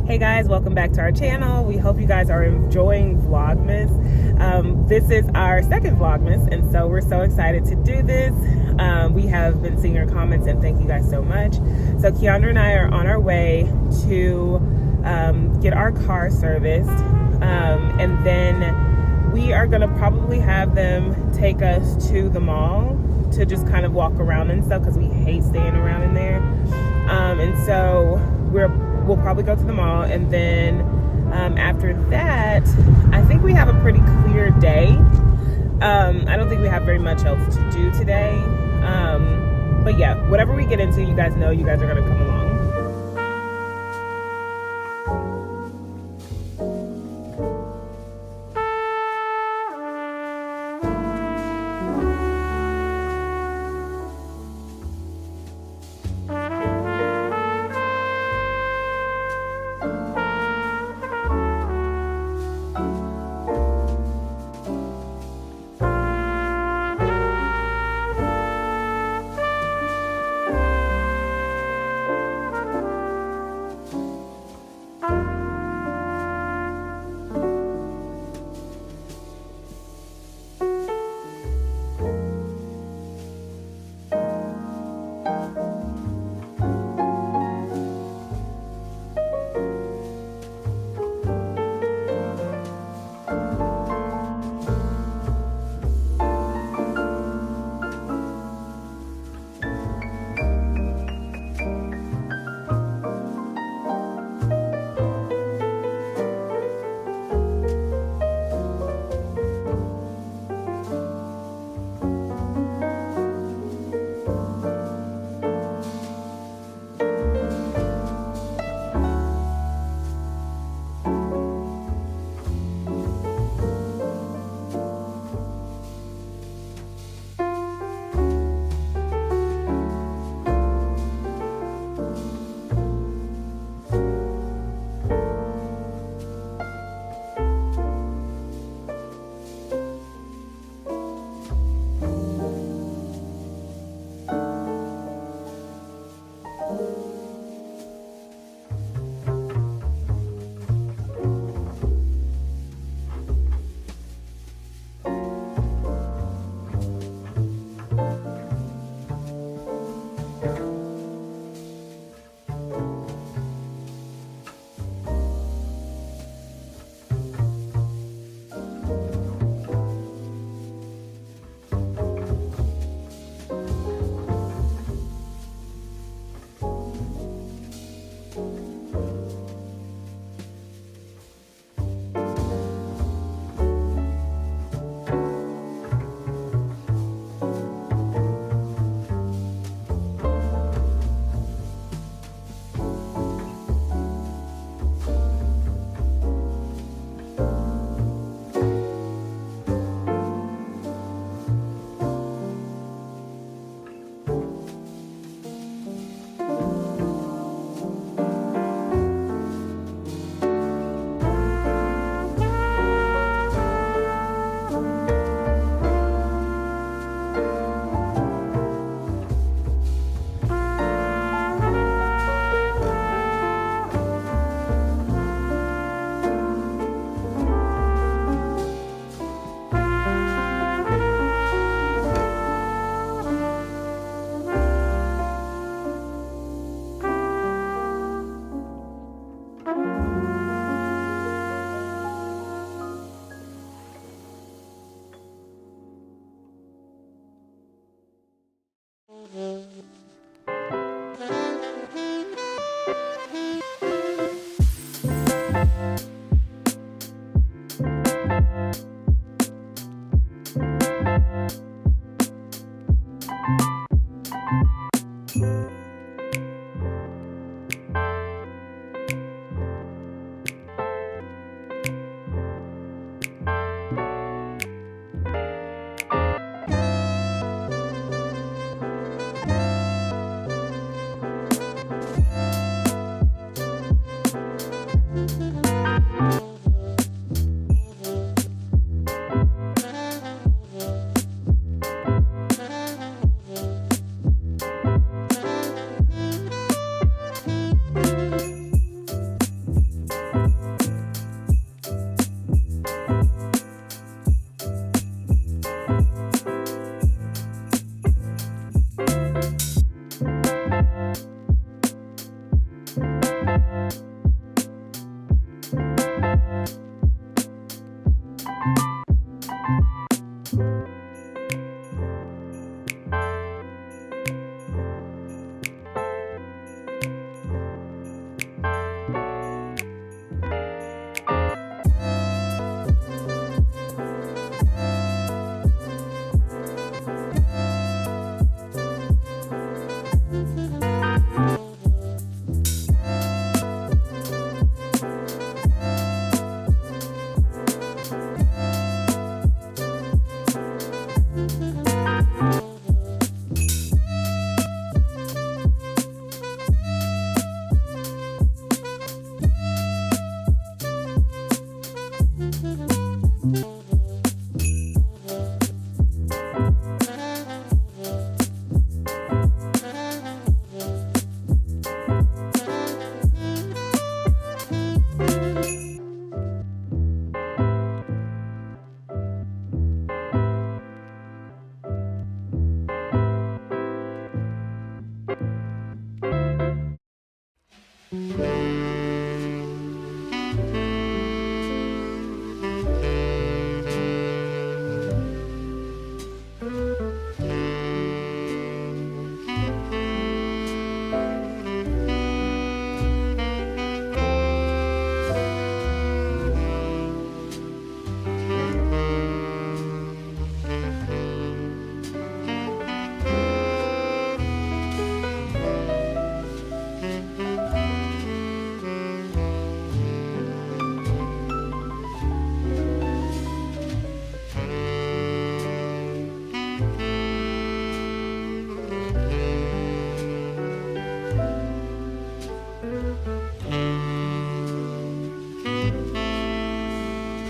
Hey guys, welcome back to our channel. We hope you guys are enjoying Vlogmas. This is our second Vlogmas, and so we're so excited to do this. We have been seeing your comments, and thank you guys so much. So Keandra and I are on our way to get our car serviced, and then we are gonna probably have them take us to the mall to just kind of walk around and stuff, because we hate staying around in there. And so we'll probably go to the mall, and then after that, I think we have a pretty clear day. I don't think we have very much else to do today. But yeah, whatever we get into, you guys know you guys are gonna come along.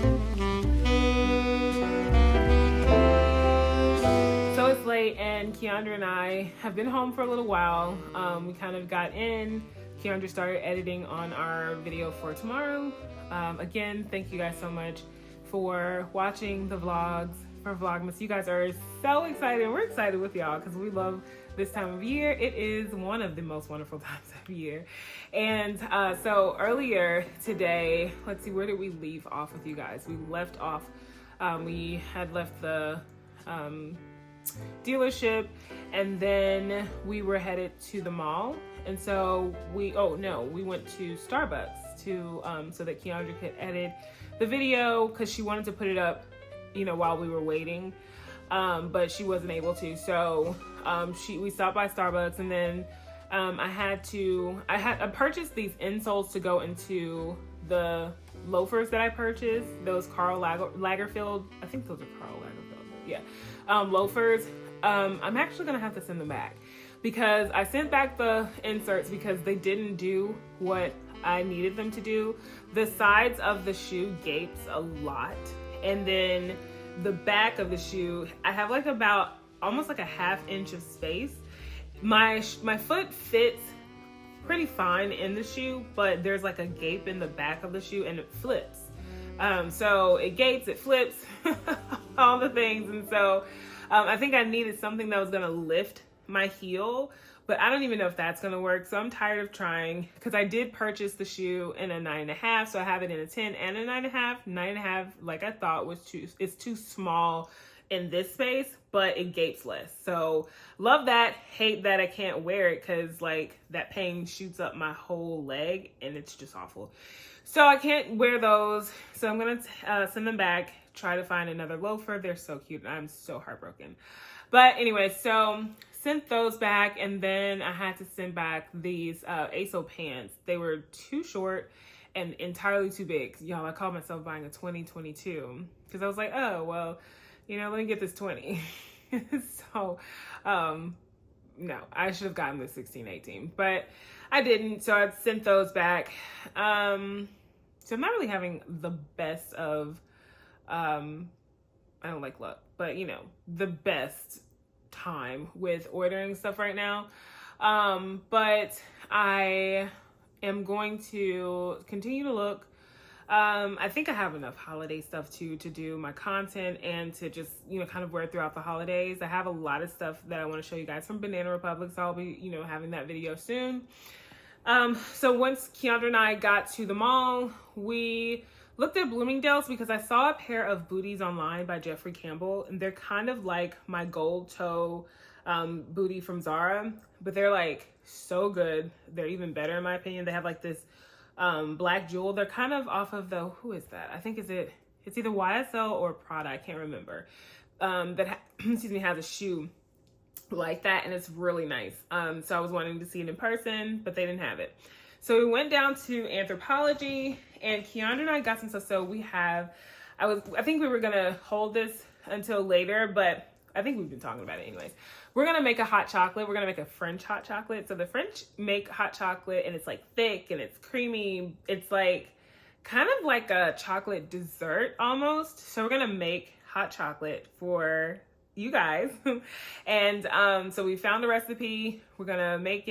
So it's late and Keandra and I have been home for a little while. We kind of got in. Keandra started editing on our video for tomorrow. Again, thank you guys so much for watching the vlogs for Vlogmas. You guys are so excited. We're excited with y'all because we love this time of year. It is one of the most wonderful times of year. And so earlier today, let's see, where did we leave off with you guys? We left off, we had left the dealership, and then we were headed to the mall. And so we went to Starbucks to so that Keandra could edit the video because she wanted to put it up, you know, while we were waiting, but she wasn't able to. So we stopped by Starbucks, and then I purchased these insoles to go into the loafers that I purchased, those Karl Lagerfeld, I think those are Karl Lagerfeld, yeah, loafers. I'm actually gonna have to send them back because I sent back the inserts because they didn't do what I needed them to do. The sides of the shoe gapes a lot, and then the back of the shoe, I have like about almost like a ½ inch of space. My foot fits pretty fine in the shoe, but there's like a gape in the back of the shoe and it flips. So it gapes, it flips, all the things. And so I think I needed something that was gonna lift my heel, but I don't even know if that's gonna work. So I'm tired of trying because I did purchase the shoe in a 9.5. So I have it in a 10 and a 9.5. 9.5, like I thought, it's too small in this space, but it gapes less. So love that, hate that I can't wear it because like that pain shoots up my whole leg and it's just awful. So I can't wear those. So I'm gonna send them back, try to find another loafer. They're so cute and I'm so heartbroken. But anyway, so sent those back, and then I had to send back these ASO pants. They were too short and entirely too big. Y'all, I called myself buying a 2022 because I was like, oh, well, you know, let me get this 20. So, no, I should have gotten the 16, 18, but I didn't. So I sent those back. So I'm not really having the best of, I don't like luck, but you know, the best time with ordering stuff right now. But I am going to continue to look. I think I have enough holiday stuff to do my content and to just, you know, kind of wear throughout the holidays. I have a lot of stuff that I want to show you guys from Banana Republic, so I'll be, you know, having that video soon. So once Keandra and I got to the mall, we looked at Bloomingdale's because I saw a pair of booties online by Jeffrey Campbell, and they're kind of like my gold toe bootie from Zara, but they're like so good. They're even better in my opinion. They have like this black jewel. They're kind of off of the, who is that? I think it's either YSL or Prada, I can't remember. Excuse me, has a shoe like that, and it's really nice. So I was wanting to see it in person, but they didn't have it. So we went down to Anthropologie, and Keandra and I got some stuff. So we have, I think we were gonna hold this until later, but I think we've been talking about it anyways. We're gonna make a hot chocolate. We're gonna make a French hot chocolate. So the French make hot chocolate, and it's like thick and it's creamy. It's like kind of like a chocolate dessert almost. So we're gonna make hot chocolate for you guys. And so we found a recipe. We're gonna make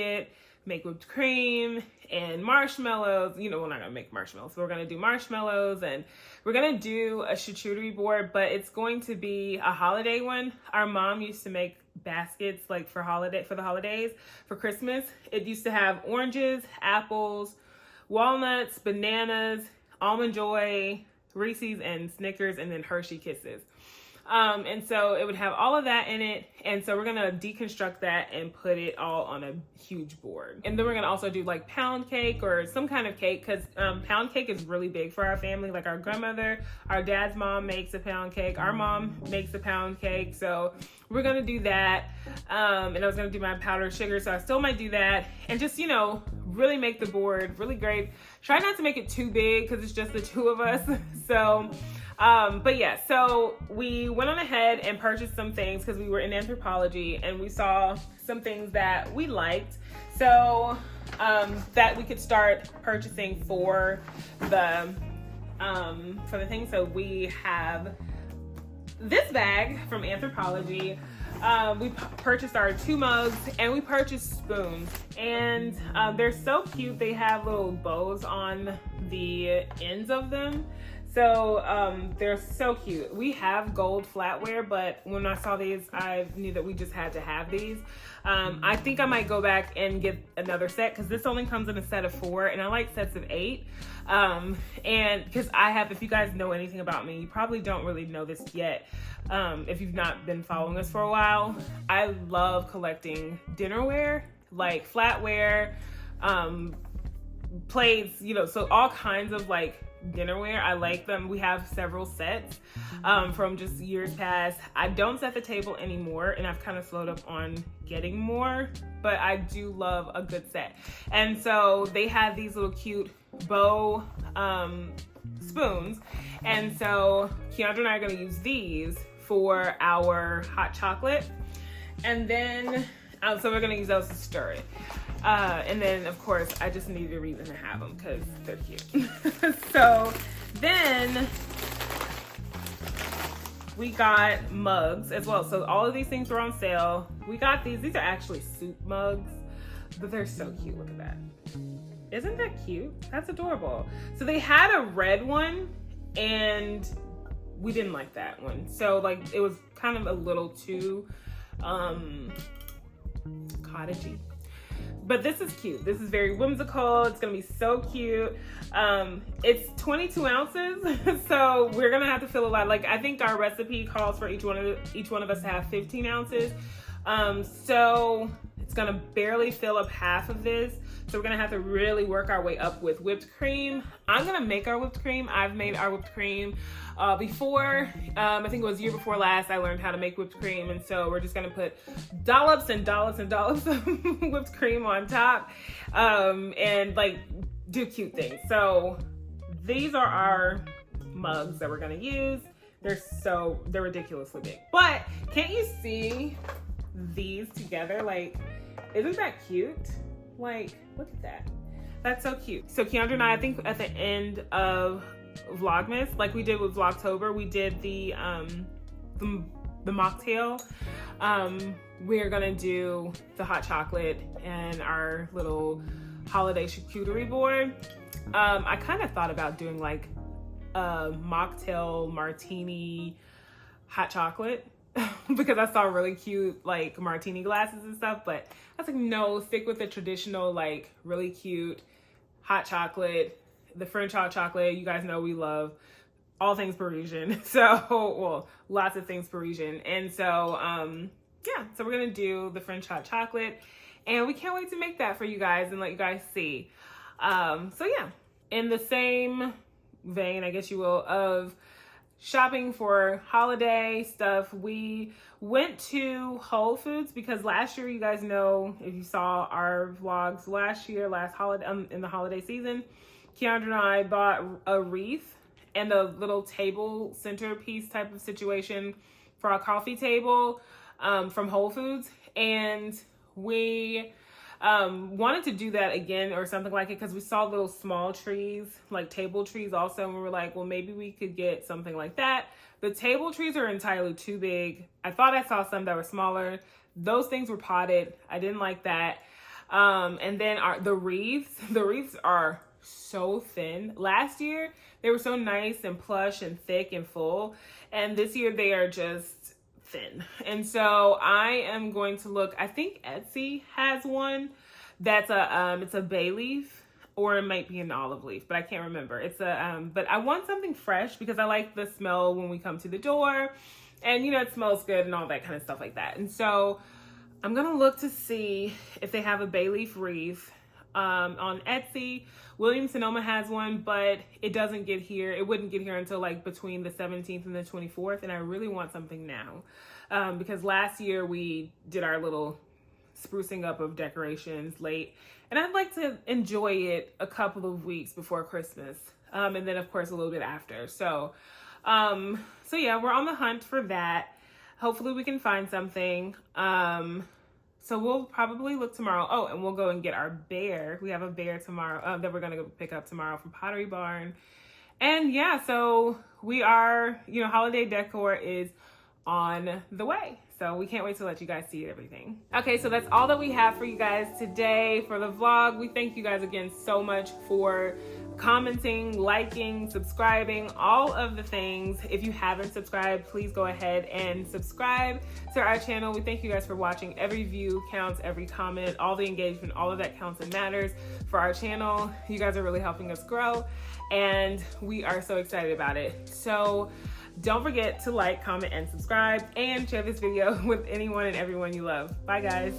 whipped cream and marshmallows. You know, we're not gonna make marshmallows. So we're gonna do marshmallows, and we're gonna do a charcuterie board, but it's going to be a holiday one. Our mom used to make baskets like for the holidays, for Christmas. It used to have oranges, apples, walnuts, bananas, Almond Joy, Reese's and Snickers, and then Hershey Kisses. And so it would have all of that in it. And so we're gonna deconstruct that and put it all on a huge board. And then we're gonna also do like pound cake or some kind of cake, because pound cake is really big for our family. Like our grandmother, our dad's mom makes a pound cake. Our mom makes a pound cake. So we're gonna do that. And I was gonna do my powdered sugar, so I still might do that. And just, you know, really make the board really great. Try not to make it too big because it's just the two of us. So but yeah, so we went on ahead and purchased some things because we were in Anthropologie, and we saw some things that we liked. So that we could start purchasing for the for the thing. So we have this bag from Anthropologie. We purchased our 2 mugs, and we purchased spoons, and they're so cute. They have little bows on the ends of them. So they're so cute. We have gold flatware, but when I saw these, I knew that we just had to have these. I think I might go back and get another set, because this only comes in a set of 4, and I like sets of 8. And because if you guys know anything about me, you probably don't really know this yet. If you've not been following us for a while, I love collecting dinnerware, like flatware, plates, so all kinds of like dinnerware. I like them. We have several sets from just years past. I don't set the table anymore, and I've kind of slowed up on getting more, but I do love a good set. And so they have these little cute bow spoons, and so Keandra and I are going to use these for our hot chocolate, and then so we're going to use those to stir it. And then, of course, I just needed a reason to have them because they're cute. So then we got mugs as well. So all of these things were on sale. We got these. These are actually soup mugs, but they're so cute. Look at that. Isn't that cute? That's adorable. So they had a red one, and we didn't like that one. So like it was kind of a little too cottagey. But this is cute. This is very whimsical. It's gonna be so cute. It's 22 ounces, so we're gonna have to fill a lot. Like I think our recipe calls for each one of us to have 15 ounces. So it's gonna barely fill up half of this. So we're gonna have to really work our way up with whipped cream. I'm gonna make our whipped cream. I've made our whipped cream before. I think it was year before last I learned how to make whipped cream, and so we're just gonna put dollops and dollops and dollops of whipped cream on top, and like do cute things. So these are our mugs that we're gonna use. They're ridiculously big. But can't you see these together? Like, isn't that cute? Like, look at that. That's so cute. So Keandra and I think at the end of Vlogmas, like we did with Vlogtober, we did the mocktail. We're gonna do the hot chocolate and our little holiday charcuterie board. I kind of thought about doing like a mocktail martini hot chocolate because I saw really cute like martini glasses and stuff, but I was like, no, stick with the traditional, like really cute hot chocolate, the French hot chocolate. You guys know we love all things Parisian. So, well, lots of things Parisian. And so, yeah, so we're gonna do the French hot chocolate, and we can't wait to make that for you guys and let you guys see. So yeah, in the same vein, I guess you will, of shopping for holiday stuff, we went to Whole Foods because last year, you guys know, if you saw our vlogs last holiday, in the holiday season, Keandra and I bought a wreath and a little table centerpiece type of situation for our coffee table from Whole Foods, and we wanted to do that again or something like it because we saw little small trees, like table trees also, and we were like, well, maybe we could get something like that. The table trees are entirely too big. I thought I saw some that were smaller. Those things were potted. I didn't like that. And then the wreaths are so thin. Last year, they were so nice and plush and thick and full, and this year they are just thin. And so I am going to look, I think Etsy has one that's it's a bay leaf, or it might be an olive leaf, but I can't remember. It's but I want something fresh because I like the smell when we come to the door, and you know, it smells good and all that kind of stuff like that. And so I'm gonna look to see if they have a bay leaf wreath on Etsy. Williams Sonoma has one, but it doesn't get here. It wouldn't get here until like between the 17th and the 24th. And I really want something now because last year we did our little sprucing up of decorations late, and I'd like to enjoy it a couple of weeks before Christmas. And then of course a little bit after. So yeah, we're on the hunt for that. Hopefully we can find something. So we'll probably look tomorrow. Oh, and we'll go and get our bear. We have a bear tomorrow that we're going to go pick up tomorrow from Pottery Barn. And yeah, so we are, you know, holiday decor is on the way. So we can't wait to let you guys see everything. Okay, so that's all that we have for you guys today for the vlog. We thank you guys again so much for commenting, liking, subscribing, all of the things. If you haven't subscribed, please go ahead and subscribe to our channel. We thank you guys for watching. Every view counts, every comment, all the engagement, all of that counts and matters for our channel. You guys are really helping us grow, and we are so excited about it. So don't forget to like, comment, and subscribe, and share this video with anyone and everyone you love. Bye, guys.